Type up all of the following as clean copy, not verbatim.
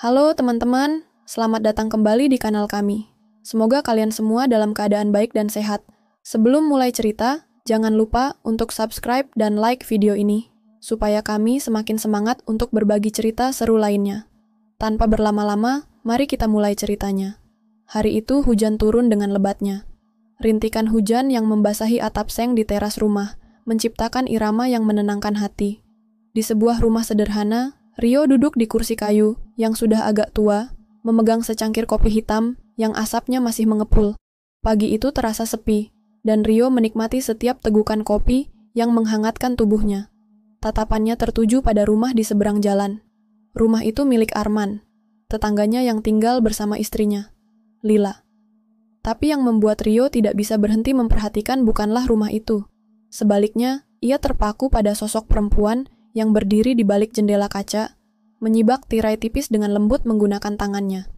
Halo teman-teman, selamat datang kembali di kanal kami. Semoga kalian semua dalam keadaan baik dan sehat. Sebelum mulai cerita, jangan lupa untuk subscribe dan like video ini, supaya kami semakin semangat untuk berbagi cerita seru lainnya. Tanpa berlama-lama, mari kita mulai ceritanya. Hari itu hujan turun dengan lebatnya. Rintikan hujan yang membasahi atap seng di teras rumah, menciptakan irama yang menenangkan hati. Di sebuah rumah sederhana, Rio duduk di kursi kayu yang sudah agak tua, memegang secangkir kopi hitam yang asapnya masih mengepul. Pagi itu terasa sepi, dan Rio menikmati setiap tegukan kopi yang menghangatkan tubuhnya. Tatapannya tertuju pada rumah di seberang jalan. Rumah itu milik Arman, tetangganya yang tinggal bersama istrinya, Lila. Tapi yang membuat Rio tidak bisa berhenti memperhatikan bukanlah rumah itu. Sebaliknya, ia terpaku pada sosok perempuan yang berdiri di balik jendela kaca, menyibak tirai tipis dengan lembut menggunakan tangannya.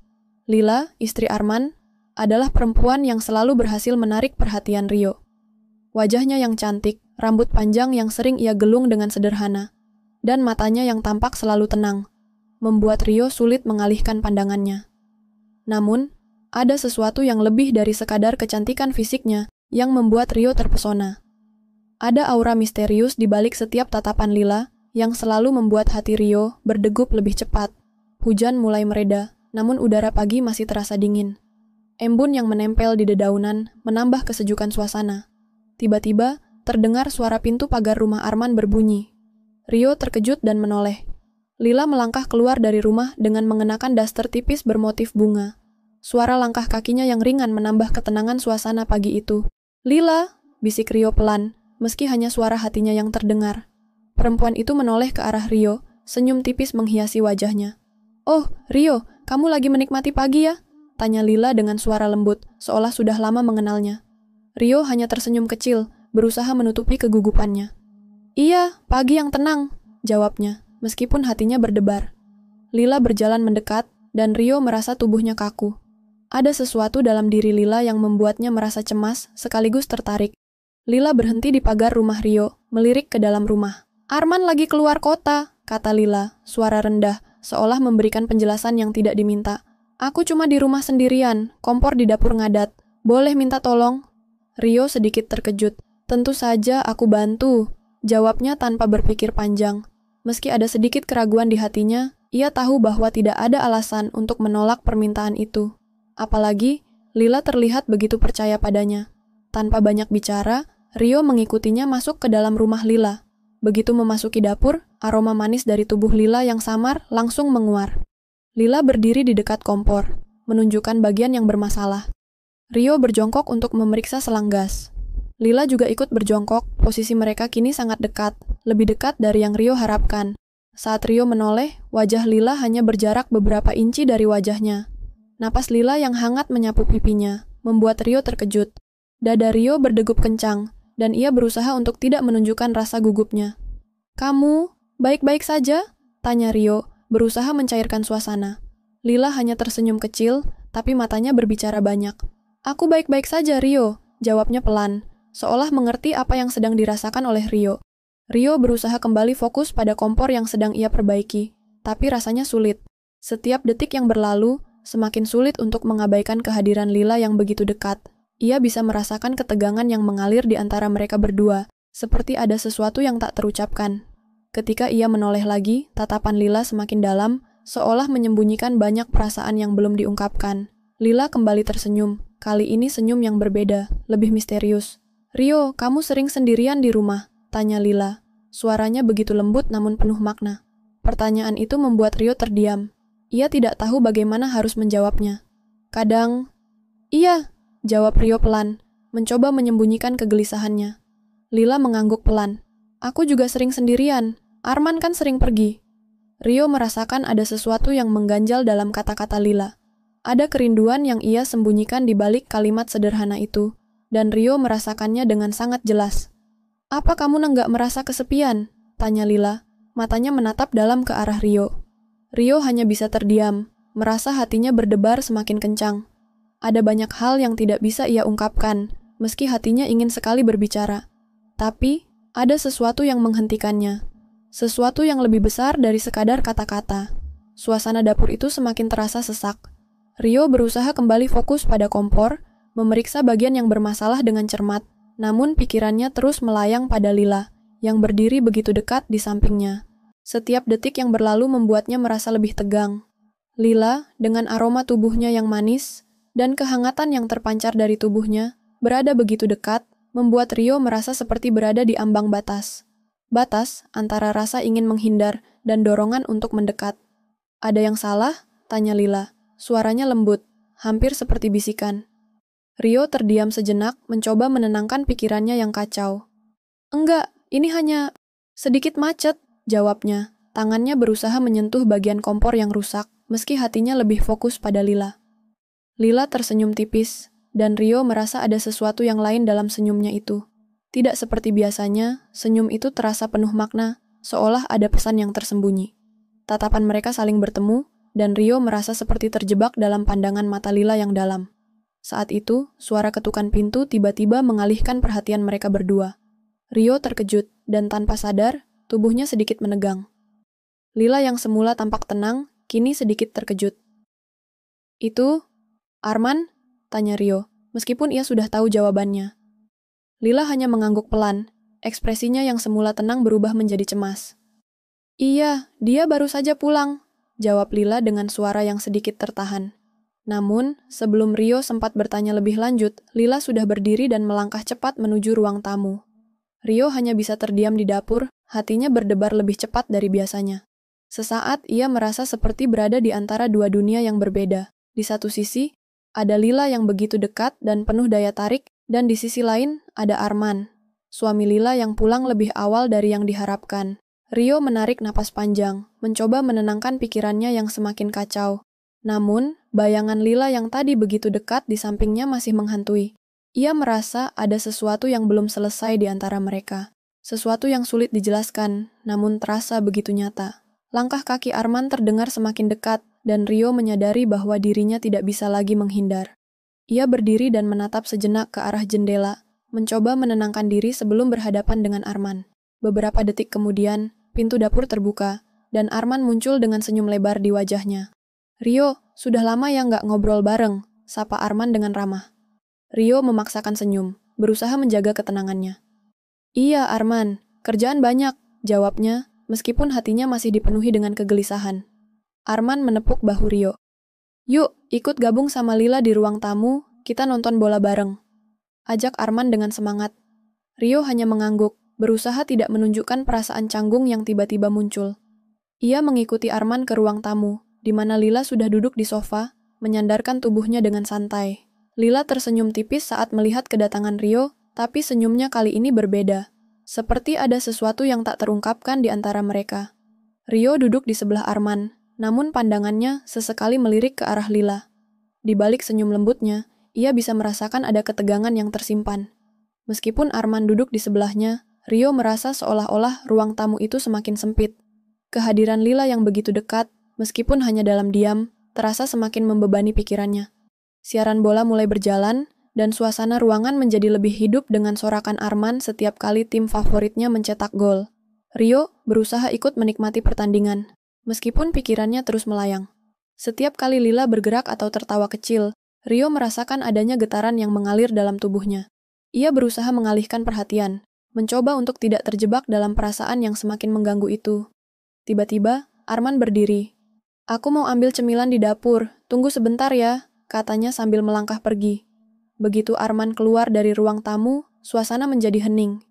Lila, istri Arman, adalah perempuan yang selalu berhasil menarik perhatian Rio. Wajahnya yang cantik, rambut panjang yang sering ia gelung dengan sederhana, dan matanya yang tampak selalu tenang, membuat Rio sulit mengalihkan pandangannya. Namun, ada sesuatu yang lebih dari sekadar kecantikan fisiknya yang membuat Rio terpesona. Ada aura misterius di balik setiap tatapan Lila, yang selalu membuat hati Rio berdegup lebih cepat. Hujan mulai mereda, namun udara pagi masih terasa dingin. Embun yang menempel di dedaunan menambah kesejukan suasana. Tiba-tiba, terdengar suara pintu pagar rumah Arman berbunyi. Rio terkejut dan menoleh. Lila melangkah keluar dari rumah dengan mengenakan daster tipis bermotif bunga. Suara langkah kakinya yang ringan menambah ketenangan suasana pagi itu. "Lila!" bisik Rio pelan, meski hanya suara hatinya yang terdengar. Perempuan itu menoleh ke arah Rio, senyum tipis menghiasi wajahnya. "Oh, Rio, kamu lagi menikmati pagi ya?" tanya Lila dengan suara lembut, seolah sudah lama mengenalnya. Rio hanya tersenyum kecil, berusaha menutupi kegugupannya. "Iya, pagi yang tenang," jawabnya, meskipun hatinya berdebar. Lila berjalan mendekat, dan Rio merasa tubuhnya kaku. Ada sesuatu dalam diri Lila yang membuatnya merasa cemas, sekaligus tertarik. Lila berhenti di pagar rumah Rio, melirik ke dalam rumah. "Arman lagi keluar kota," kata Lila, suara rendah, seolah memberikan penjelasan yang tidak diminta. "Aku cuma di rumah sendirian, kompor di dapur ngadat. Boleh minta tolong?" Rio sedikit terkejut. "Tentu saja aku bantu," jawabnya tanpa berpikir panjang. Meski ada sedikit keraguan di hatinya, ia tahu bahwa tidak ada alasan untuk menolak permintaan itu. Apalagi, Lila terlihat begitu percaya padanya. Tanpa banyak bicara, Rio mengikutinya masuk ke dalam rumah Lila. Begitu memasuki dapur, aroma manis dari tubuh Lila yang samar langsung menguar. Lila berdiri di dekat kompor, menunjukkan bagian yang bermasalah. Rio berjongkok untuk memeriksa selang gas. Lila juga ikut berjongkok, posisi mereka kini sangat dekat, lebih dekat dari yang Rio harapkan. Saat Rio menoleh, wajah Lila hanya berjarak beberapa inci dari wajahnya. Napas Lila yang hangat menyapu pipinya, membuat Rio terkejut. Dada Rio berdegup kencang, dan ia berusaha untuk tidak menunjukkan rasa gugupnya. "Kamu baik-baik saja?" tanya Rio, berusaha mencairkan suasana. Lila hanya tersenyum kecil, tapi matanya berbicara banyak. "Aku baik-baik saja, Rio," jawabnya pelan, seolah mengerti apa yang sedang dirasakan oleh Rio. Rio berusaha kembali fokus pada kompor yang sedang ia perbaiki, tapi rasanya sulit. Setiap detik yang berlalu, semakin sulit untuk mengabaikan kehadiran Lila yang begitu dekat. Ia bisa merasakan ketegangan yang mengalir di antara mereka berdua, seperti ada sesuatu yang tak terucapkan. Ketika ia menoleh lagi, tatapan Lila semakin dalam, seolah menyembunyikan banyak perasaan yang belum diungkapkan. Lila kembali tersenyum, kali ini senyum yang berbeda, lebih misterius. "Rio, kamu sering sendirian di rumah?" tanya Lila. Suaranya begitu lembut namun penuh makna. Pertanyaan itu membuat Rio terdiam. Ia tidak tahu bagaimana harus menjawabnya. "Kadang..." "Iya," jawab Rio pelan, mencoba menyembunyikan kegelisahannya. Lila mengangguk pelan. "Aku juga sering sendirian. Arman kan sering pergi." Rio merasakan ada sesuatu yang mengganjal dalam kata-kata Lila. Ada kerinduan yang ia sembunyikan di balik kalimat sederhana itu, dan Rio merasakannya dengan sangat jelas. "Apa kamu nggak merasa kesepian?" tanya Lila, matanya menatap dalam ke arah Rio. Rio hanya bisa terdiam, merasa hatinya berdebar semakin kencang. Ada banyak hal yang tidak bisa ia ungkapkan, meski hatinya ingin sekali berbicara. Tapi, ada sesuatu yang menghentikannya. Sesuatu yang lebih besar dari sekadar kata-kata. Suasana dapur itu semakin terasa sesak. Rio berusaha kembali fokus pada kompor, memeriksa bagian yang bermasalah dengan cermat, namun pikirannya terus melayang pada Lila, yang berdiri begitu dekat di sampingnya. Setiap detik yang berlalu membuatnya merasa lebih tegang. Lila, dengan aroma tubuhnya yang manis, dan kehangatan yang terpancar dari tubuhnya, berada begitu dekat, membuat Rio merasa seperti berada di ambang batas. Batas antara rasa ingin menghindar dan dorongan untuk mendekat. "Ada yang salah?" tanya Lila. Suaranya lembut, hampir seperti bisikan. Rio terdiam sejenak, mencoba menenangkan pikirannya yang kacau. "Enggak, ini hanya sedikit macet," jawabnya. Tangannya berusaha menyentuh bagian kompor yang rusak, meski hatinya lebih fokus pada Lila. Lila tersenyum tipis, dan Rio merasa ada sesuatu yang lain dalam senyumnya itu. Tidak seperti biasanya, senyum itu terasa penuh makna, seolah ada pesan yang tersembunyi. Tatapan mereka saling bertemu, dan Rio merasa seperti terjebak dalam pandangan mata Lila yang dalam. Saat itu, suara ketukan pintu tiba-tiba mengalihkan perhatian mereka berdua. Rio terkejut, dan tanpa sadar, tubuhnya sedikit menegang. Lila yang semula tampak tenang, kini sedikit terkejut. "Itu, Arman?" tanya Rio, meskipun ia sudah tahu jawabannya. Lila hanya mengangguk pelan, ekspresinya yang semula tenang berubah menjadi cemas. "Iya, dia baru saja pulang," jawab Lila dengan suara yang sedikit tertahan. Namun, sebelum Rio sempat bertanya lebih lanjut, Lila sudah berdiri dan melangkah cepat menuju ruang tamu. Rio hanya bisa terdiam di dapur, hatinya berdebar lebih cepat dari biasanya. Sesaat ia merasa seperti berada di antara dua dunia yang berbeda. Di satu sisi, ada Lila yang begitu dekat dan penuh daya tarik, dan di sisi lain ada Arman, suami Lila yang pulang lebih awal dari yang diharapkan. Rio menarik napas panjang, mencoba menenangkan pikirannya yang semakin kacau. Namun, bayangan Lila yang tadi begitu dekat di sampingnya masih menghantui. Ia merasa ada sesuatu yang belum selesai di antara mereka. Sesuatu yang sulit dijelaskan, namun terasa begitu nyata. Langkah kaki Arman terdengar semakin dekat, dan Rio menyadari bahwa dirinya tidak bisa lagi menghindar. Ia berdiri dan menatap sejenak ke arah jendela, mencoba menenangkan diri sebelum berhadapan dengan Arman. Beberapa detik kemudian, pintu dapur terbuka, dan Arman muncul dengan senyum lebar di wajahnya. "Rio, sudah lama ya nggak ngobrol bareng," sapa Arman dengan ramah. Rio memaksakan senyum, berusaha menjaga ketenangannya. "Iya, Arman, kerjaan banyak," jawabnya, meskipun hatinya masih dipenuhi dengan kegelisahan. Arman menepuk bahu Rio. "Yuk, ikut gabung sama Lila di ruang tamu, kita nonton bola bareng," ajak Arman dengan semangat. Rio hanya mengangguk, berusaha tidak menunjukkan perasaan canggung yang tiba-tiba muncul. Ia mengikuti Arman ke ruang tamu, di mana Lila sudah duduk di sofa, menyandarkan tubuhnya dengan santai. Lila tersenyum tipis saat melihat kedatangan Rio, tapi senyumnya kali ini berbeda. Seperti ada sesuatu yang tak terungkapkan di antara mereka. Rio duduk di sebelah Arman, namun pandangannya sesekali melirik ke arah Lila. Di balik senyum lembutnya, ia bisa merasakan ada ketegangan yang tersimpan. Meskipun Arman duduk di sebelahnya, Rio merasa seolah-olah ruang tamu itu semakin sempit. Kehadiran Lila yang begitu dekat, meskipun hanya dalam diam, terasa semakin membebani pikirannya. Siaran bola mulai berjalan, dan suasana ruangan menjadi lebih hidup dengan sorakan Arman setiap kali tim favoritnya mencetak gol. Rio berusaha ikut menikmati pertandingan, meskipun pikirannya terus melayang. Setiap kali Lila bergerak atau tertawa kecil, Rio merasakan adanya getaran yang mengalir dalam tubuhnya. Ia berusaha mengalihkan perhatian, mencoba untuk tidak terjebak dalam perasaan yang semakin mengganggu itu. Tiba-tiba, Arman berdiri. "Aku mau ambil cemilan di dapur, tunggu sebentar ya," katanya sambil melangkah pergi. Begitu Arman keluar dari ruang tamu, suasana menjadi hening.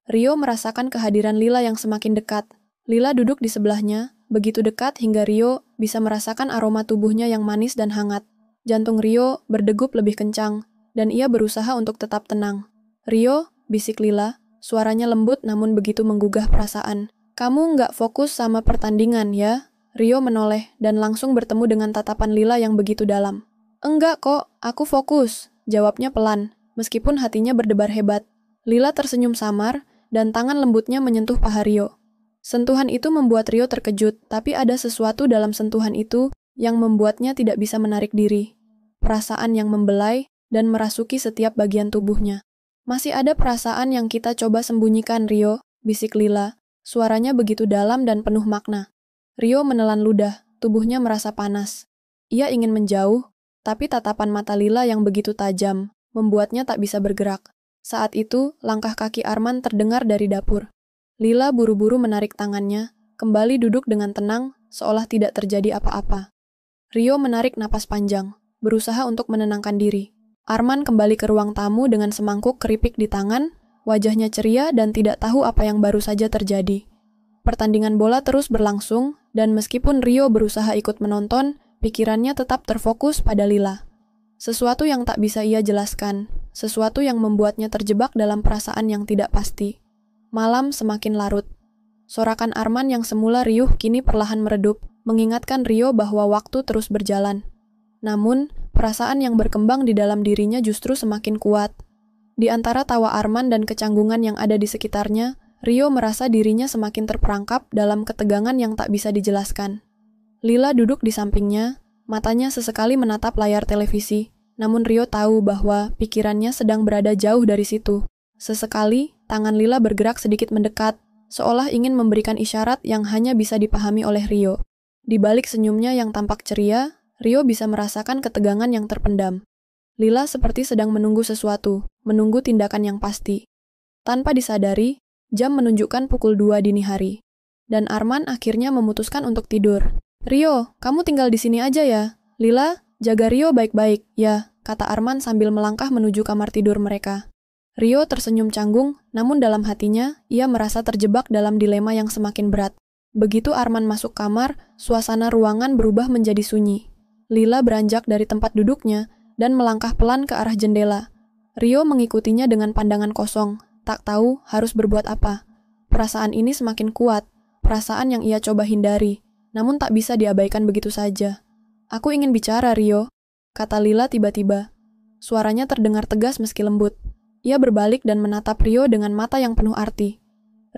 Rio merasakan kehadiran Lila yang semakin dekat. Lila duduk di sebelahnya, begitu dekat hingga Rio bisa merasakan aroma tubuhnya yang manis dan hangat. Jantung Rio berdegup lebih kencang, dan ia berusaha untuk tetap tenang. "Rio," bisik Lila, suaranya lembut namun begitu menggugah perasaan. "Kamu nggak fokus sama pertandingan, ya?" Rio menoleh dan langsung bertemu dengan tatapan Lila yang begitu dalam. "Enggak kok, aku fokus," jawabnya pelan, meskipun hatinya berdebar hebat. Lila tersenyum samar, dan tangan lembutnya menyentuh paha Rio. Sentuhan itu membuat Rio terkejut, tapi ada sesuatu dalam sentuhan itu yang membuatnya tidak bisa menarik diri. Perasaan yang membelai dan merasuki setiap bagian tubuhnya. "Masih ada perasaan yang kita coba sembunyikan, Rio," bisik Lila. Suaranya begitu dalam dan penuh makna. Rio menelan ludah, tubuhnya merasa panas. Ia ingin menjauh, tapi tatapan mata Lila yang begitu tajam membuatnya tak bisa bergerak. Saat itu, langkah kaki Arman terdengar dari dapur. Lila buru-buru menarik tangannya, kembali duduk dengan tenang, seolah tidak terjadi apa-apa. Rio menarik napas panjang, berusaha untuk menenangkan diri. Arman kembali ke ruang tamu dengan semangkuk keripik di tangan, wajahnya ceria dan tidak tahu apa yang baru saja terjadi. Pertandingan bola terus berlangsung, dan meskipun Rio berusaha ikut menonton, pikirannya tetap terfokus pada Lila. Sesuatu yang tak bisa ia jelaskan, sesuatu yang membuatnya terjebak dalam perasaan yang tidak pasti. Malam semakin larut. Sorakan Arman yang semula riuh kini perlahan meredup, mengingatkan Rio bahwa waktu terus berjalan. Namun, perasaan yang berkembang di dalam dirinya justru semakin kuat. Di antara tawa Arman dan kecanggungan yang ada di sekitarnya, Rio merasa dirinya semakin terperangkap dalam ketegangan yang tak bisa dijelaskan. Lila duduk di sampingnya, matanya sesekali menatap layar televisi, namun Rio tahu bahwa pikirannya sedang berada jauh dari situ. Sesekali, tangan Lila bergerak sedikit mendekat, seolah ingin memberikan isyarat yang hanya bisa dipahami oleh Rio. Di balik senyumnya yang tampak ceria, Rio bisa merasakan ketegangan yang terpendam. Lila seperti sedang menunggu sesuatu, menunggu tindakan yang pasti. Tanpa disadari, jam menunjukkan pukul 2 dini hari. Dan Arman akhirnya memutuskan untuk tidur. "Rio, kamu tinggal di sini aja ya. Lila, jaga Rio baik-baik, ya," kata Arman sambil melangkah menuju kamar tidur mereka. Rio tersenyum canggung, namun dalam hatinya, ia merasa terjebak dalam dilema yang semakin berat. Begitu Arman masuk kamar, suasana ruangan berubah menjadi sunyi. Lila beranjak dari tempat duduknya, dan melangkah pelan ke arah jendela. Rio mengikutinya dengan pandangan kosong, tak tahu harus berbuat apa. Perasaan ini semakin kuat, perasaan yang ia coba hindari, namun tak bisa diabaikan begitu saja. "Aku ingin bicara, Rio," kata Lila tiba-tiba. Suaranya terdengar tegas meski lembut. Ia berbalik dan menatap Rio dengan mata yang penuh arti.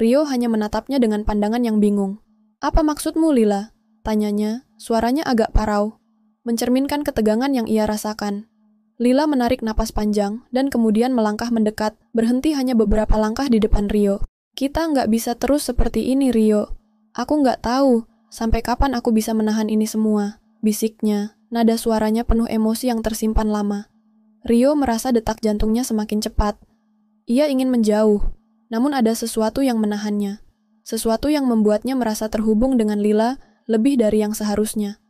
Rio hanya menatapnya dengan pandangan yang bingung. "Apa maksudmu, Lila?" tanyanya, suaranya agak parau, mencerminkan ketegangan yang ia rasakan. Lila menarik napas panjang dan kemudian melangkah mendekat, berhenti hanya beberapa langkah di depan Rio. "Kita nggak bisa terus seperti ini, Rio. Aku nggak tahu sampai kapan aku bisa menahan ini semua," bisiknya, nada suaranya penuh emosi yang tersimpan lama. Rio merasa detak jantungnya semakin cepat. Ia ingin menjauh, namun ada sesuatu yang menahannya. Sesuatu yang membuatnya merasa terhubung dengan Lila lebih dari yang seharusnya.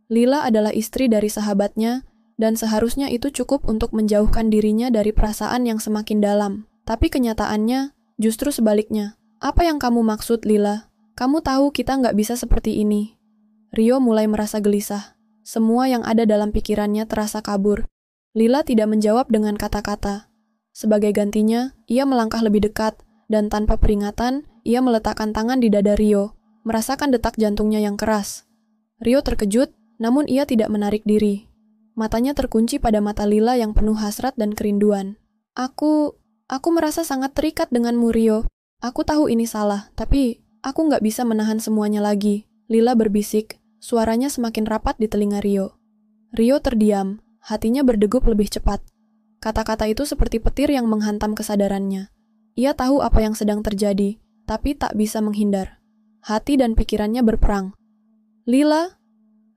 Lila adalah istri dari sahabatnya, dan seharusnya itu cukup untuk menjauhkan dirinya dari perasaan yang semakin dalam. Tapi kenyataannya, justru sebaliknya. "Apa yang kamu maksud, Lila? Kamu tahu kita nggak bisa seperti ini." Rio mulai merasa gelisah. Semua yang ada dalam pikirannya terasa kabur. Lila tidak menjawab dengan kata-kata. Sebagai gantinya, ia melangkah lebih dekat, dan tanpa peringatan, ia meletakkan tangan di dada Rio, merasakan detak jantungnya yang keras. Rio terkejut, namun ia tidak menarik diri. Matanya terkunci pada mata Lila yang penuh hasrat dan kerinduan. Aku merasa sangat terikat denganmu, Rio. Aku tahu ini salah, tapi aku nggak bisa menahan semuanya lagi." Lila berbisik, suaranya semakin rapat di telinga Rio. Rio terdiam, hatinya berdegup lebih cepat. Kata-kata itu seperti petir yang menghantam kesadarannya. Ia tahu apa yang sedang terjadi, tapi tak bisa menghindar. Hati dan pikirannya berperang. "Lila?"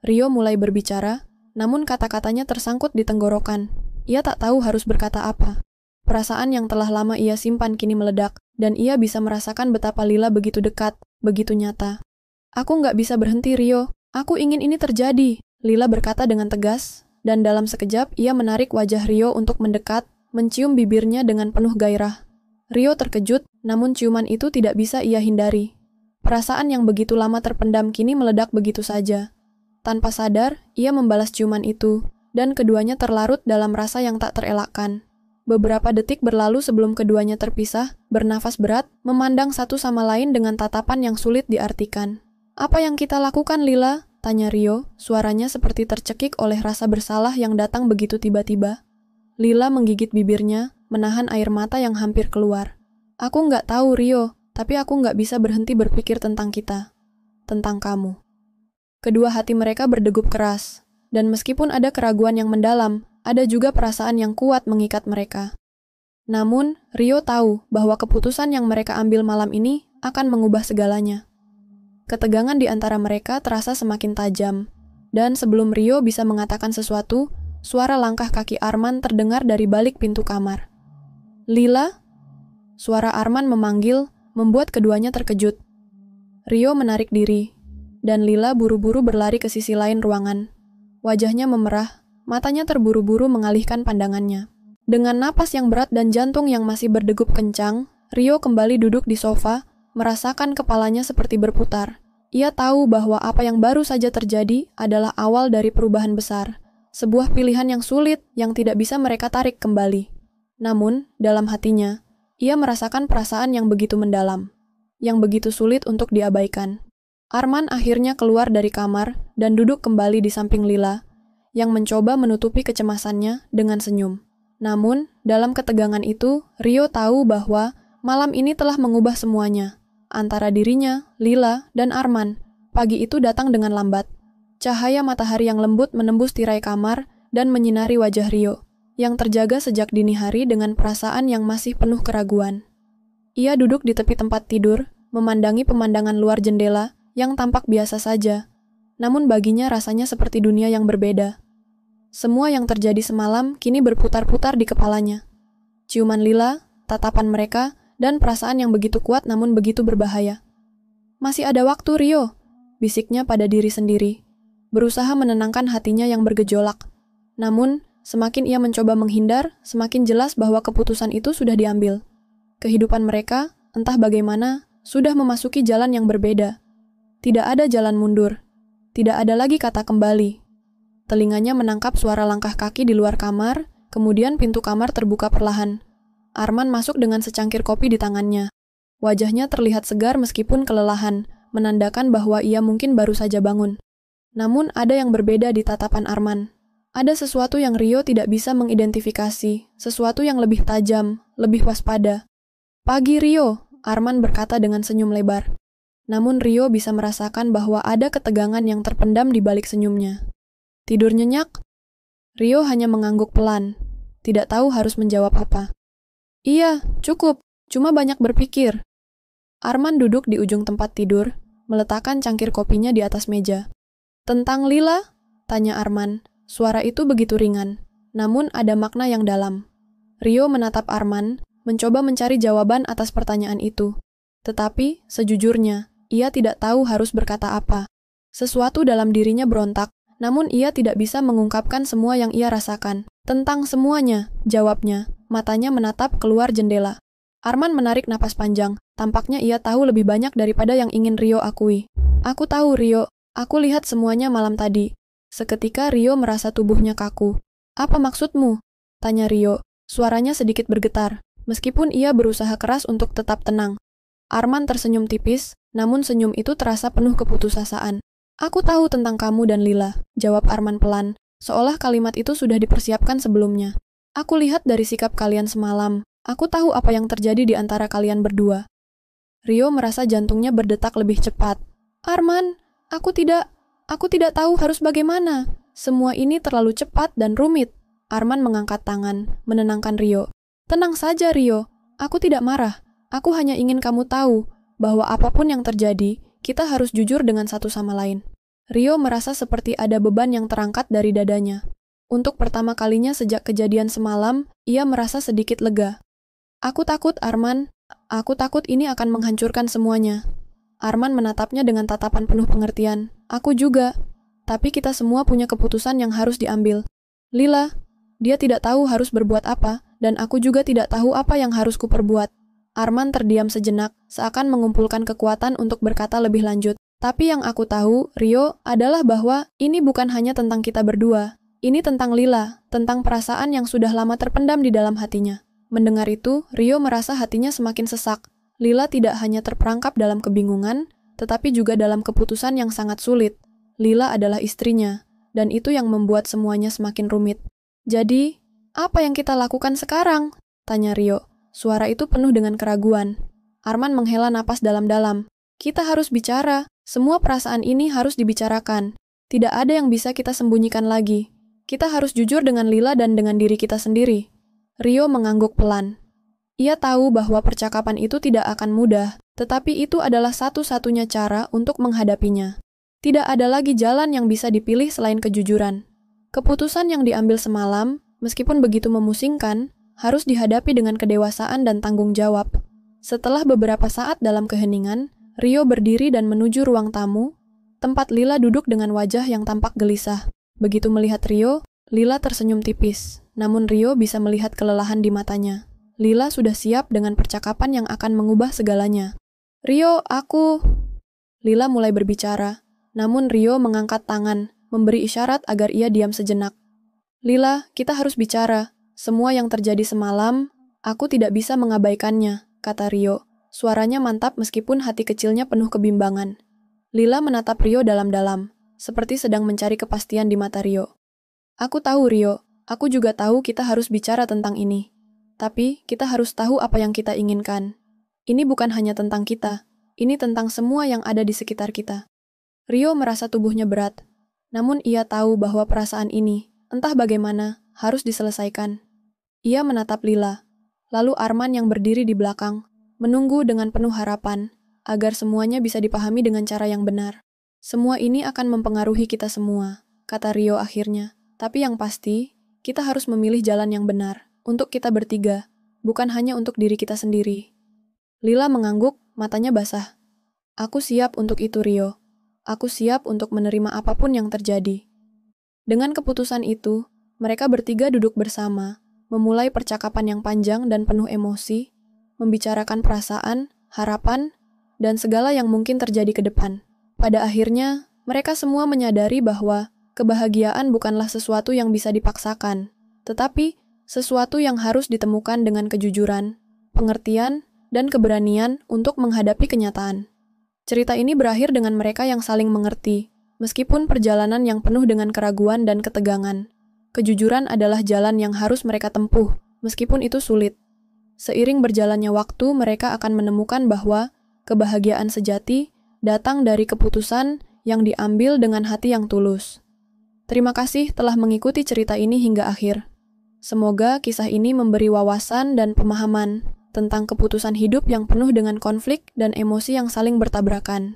Rio mulai berbicara, namun kata-katanya tersangkut di tenggorokan. Ia tak tahu harus berkata apa. Perasaan yang telah lama ia simpan kini meledak, dan ia bisa merasakan betapa Lila begitu dekat, begitu nyata. "Aku nggak bisa berhenti, Rio. Aku ingin ini terjadi," Lila berkata dengan tegas, dan dalam sekejap ia menarik wajah Rio untuk mendekat, mencium bibirnya dengan penuh gairah. Rio terkejut, namun ciuman itu tidak bisa ia hindari. Perasaan yang begitu lama terpendam kini meledak begitu saja. Tanpa sadar, ia membalas ciuman itu, dan keduanya terlarut dalam rasa yang tak terelakkan. Beberapa detik berlalu sebelum keduanya terpisah, bernafas berat, memandang satu sama lain dengan tatapan yang sulit diartikan. "Apa yang kita lakukan, Lila?" tanya Rio, suaranya seperti tercekik oleh rasa bersalah yang datang begitu tiba-tiba. Lila menggigit bibirnya, menahan air mata yang hampir keluar. "Aku nggak tahu, Rio, tapi aku nggak bisa berhenti berpikir tentang kita. Tentang kamu." Kedua hati mereka berdegup keras, dan meskipun ada keraguan yang mendalam, ada juga perasaan yang kuat mengikat mereka. Namun, Rio tahu bahwa keputusan yang mereka ambil malam ini akan mengubah segalanya. Ketegangan di antara mereka terasa semakin tajam. Dan sebelum Rio bisa mengatakan sesuatu, suara langkah kaki Arman terdengar dari balik pintu kamar. "Lila?" Suara Arman memanggil, membuat keduanya terkejut. Rio menarik diri, dan Lila buru-buru berlari ke sisi lain ruangan. Wajahnya memerah, matanya terburu-buru mengalihkan pandangannya. Dengan napas yang berat dan jantung yang masih berdegup kencang, Rio kembali duduk di sofa, merasakan kepalanya seperti berputar. Ia tahu bahwa apa yang baru saja terjadi adalah awal dari perubahan besar, sebuah pilihan yang sulit yang tidak bisa mereka tarik kembali. Namun, dalam hatinya, ia merasakan perasaan yang begitu mendalam, yang begitu sulit untuk diabaikan. Arman akhirnya keluar dari kamar dan duduk kembali di samping Lila, yang mencoba menutupi kecemasannya dengan senyum. Namun, dalam ketegangan itu, Rio tahu bahwa malam ini telah mengubah semuanya. Antara dirinya, Lila, dan Arman, pagi itu datang dengan lambat. Cahaya matahari yang lembut menembus tirai kamar dan menyinari wajah Rio, yang terjaga sejak dini hari dengan perasaan yang masih penuh keraguan. Ia duduk di tepi tempat tidur, memandangi pemandangan luar jendela yang tampak biasa saja, namun baginya rasanya seperti dunia yang berbeda. Semua yang terjadi semalam kini berputar-putar di kepalanya. Ciuman Lila, tatapan mereka, dan perasaan yang begitu kuat namun begitu berbahaya. "Masih ada waktu, Rio," bisiknya pada diri sendiri, berusaha menenangkan hatinya yang bergejolak. Namun, semakin ia mencoba menghindar, semakin jelas bahwa keputusan itu sudah diambil. Kehidupan mereka, entah bagaimana, sudah memasuki jalan yang berbeda. Tidak ada jalan mundur. Tidak ada lagi kata kembali. Telinganya menangkap suara langkah kaki di luar kamar, kemudian pintu kamar terbuka perlahan. Arman masuk dengan secangkir kopi di tangannya. Wajahnya terlihat segar meskipun kelelahan, menandakan bahwa ia mungkin baru saja bangun. Namun ada yang berbeda di tatapan Arman. Ada sesuatu yang Rio tidak bisa mengidentifikasi, sesuatu yang lebih tajam, lebih waspada. "Pagi, Rio," Arman berkata dengan senyum lebar. Namun Rio bisa merasakan bahwa ada ketegangan yang terpendam di balik senyumnya. "Tidur nyenyak?" Rio hanya mengangguk pelan, tidak tahu harus menjawab apa. "Iya, cukup, cuma banyak berpikir." Arman duduk di ujung tempat tidur, meletakkan cangkir kopinya di atas meja. "Tentang Lila?" tanya Arman. Suara itu begitu ringan, namun ada makna yang dalam. Rio menatap Arman, mencoba mencari jawaban atas pertanyaan itu. Tetapi, sejujurnya, ia tidak tahu harus berkata apa. Sesuatu dalam dirinya berontak, namun ia tidak bisa mengungkapkan semua yang ia rasakan. "Tentang semuanya," jawabnya, matanya menatap keluar jendela. Arman menarik napas panjang, tampaknya ia tahu lebih banyak daripada yang ingin Rio akui. "Aku tahu, Rio, aku lihat semuanya malam tadi." Seketika Rio merasa tubuhnya kaku. "Apa maksudmu?" tanya Rio, suaranya sedikit bergetar, meskipun ia berusaha keras untuk tetap tenang. Arman tersenyum tipis, namun senyum itu terasa penuh keputusasaan. "Aku tahu tentang kamu dan Lila," jawab Arman pelan, seolah kalimat itu sudah dipersiapkan sebelumnya. "Aku lihat dari sikap kalian semalam, aku tahu apa yang terjadi di antara kalian berdua." Rio merasa jantungnya berdetak lebih cepat. "Arman, aku tidak tahu harus bagaimana. Semua ini terlalu cepat dan rumit." Arman mengangkat tangan, menenangkan Rio. "Tenang saja, Rio. Aku tidak marah. Aku hanya ingin kamu tahu bahwa apapun yang terjadi, kita harus jujur dengan satu sama lain." Rio merasa seperti ada beban yang terangkat dari dadanya. Untuk pertama kalinya sejak kejadian semalam, ia merasa sedikit lega. "Aku takut, Arman. Aku takut ini akan menghancurkan semuanya." Arman menatapnya dengan tatapan penuh pengertian. "Aku juga. Tapi kita semua punya keputusan yang harus diambil. Lila, dia tidak tahu harus berbuat apa, dan aku juga tidak tahu apa yang harus kuperbuat." Arman terdiam sejenak, seakan mengumpulkan kekuatan untuk berkata lebih lanjut. "Tapi yang aku tahu, Rio, adalah bahwa ini bukan hanya tentang kita berdua. Ini tentang Lila, tentang perasaan yang sudah lama terpendam di dalam hatinya." Mendengar itu, Rio merasa hatinya semakin sesak. Lila tidak hanya terperangkap dalam kebingungan, tetapi juga dalam keputusan yang sangat sulit. Lila adalah istrinya, dan itu yang membuat semuanya semakin rumit. "Jadi, apa yang kita lakukan sekarang?" tanya Rio. Suara itu penuh dengan keraguan. Arman menghela napas dalam-dalam. "Kita harus bicara. Semua perasaan ini harus dibicarakan. Tidak ada yang bisa kita sembunyikan lagi. Kita harus jujur dengan Lila dan dengan diri kita sendiri." Rio mengangguk pelan. Ia tahu bahwa percakapan itu tidak akan mudah, Tetapi itu adalah satu-satunya cara untuk menghadapinya. Tidak ada lagi jalan yang bisa dipilih selain kejujuran. Keputusan yang diambil semalam, meskipun begitu memusingkan, harus dihadapi dengan kedewasaan dan tanggung jawab. Setelah beberapa saat dalam keheningan, Rio berdiri dan menuju ruang tamu, tempat Lila duduk dengan wajah yang tampak gelisah. Begitu melihat Rio, Lila tersenyum tipis, namun Rio bisa melihat kelelahan di matanya. Lila sudah siap dengan percakapan yang akan mengubah segalanya. Rio, aku... Lila mulai berbicara, namun Rio mengangkat tangan, memberi isyarat agar ia diam sejenak. Lila, kita harus bicara. Semua yang terjadi semalam, aku tidak bisa mengabaikannya, kata Rio. Suaranya mantap meskipun hati kecilnya penuh kebimbangan. Lila menatap Rio dalam-dalam, seperti sedang mencari kepastian di mata Rio. Aku tahu, Rio. Aku juga tahu kita harus bicara tentang ini. Tapi, kita harus tahu apa yang kita inginkan. Ini bukan hanya tentang kita. Ini tentang semua yang ada di sekitar kita. Rio merasa tubuhnya berat. Namun ia tahu bahwa perasaan ini, entah bagaimana, harus diselesaikan. Ia menatap Lila. Lalu Arman yang berdiri di belakang, menunggu dengan penuh harapan, agar semuanya bisa dipahami dengan cara yang benar. Semua ini akan mempengaruhi kita semua, kata Rio akhirnya. Tapi yang pasti, kita harus memilih jalan yang benar, untuk kita bertiga, bukan hanya untuk diri kita sendiri. Lila mengangguk, matanya basah. Aku siap untuk itu, Rio. Aku siap untuk menerima apapun yang terjadi. Dengan keputusan itu, mereka bertiga duduk bersama, memulai percakapan yang panjang dan penuh emosi, membicarakan perasaan, harapan, dan segala yang mungkin terjadi ke depan. Pada akhirnya, mereka semua menyadari bahwa kebahagiaan bukanlah sesuatu yang bisa dipaksakan, tetapi sesuatu yang harus ditemukan dengan kejujuran, pengertian, dan keberanian untuk menghadapi kenyataan. Cerita ini berakhir dengan mereka yang saling mengerti, meskipun perjalanan yang penuh dengan keraguan dan ketegangan. Kejujuran adalah jalan yang harus mereka tempuh, meskipun itu sulit. Seiring berjalannya waktu, mereka akan menemukan bahwa kebahagiaan sejati datang dari keputusan yang diambil dengan hati yang tulus. Terima kasih telah mengikuti cerita ini hingga akhir. Semoga kisah ini memberi wawasan dan pemahaman tentang keputusan hidup yang penuh dengan konflik dan emosi yang saling bertabrakan.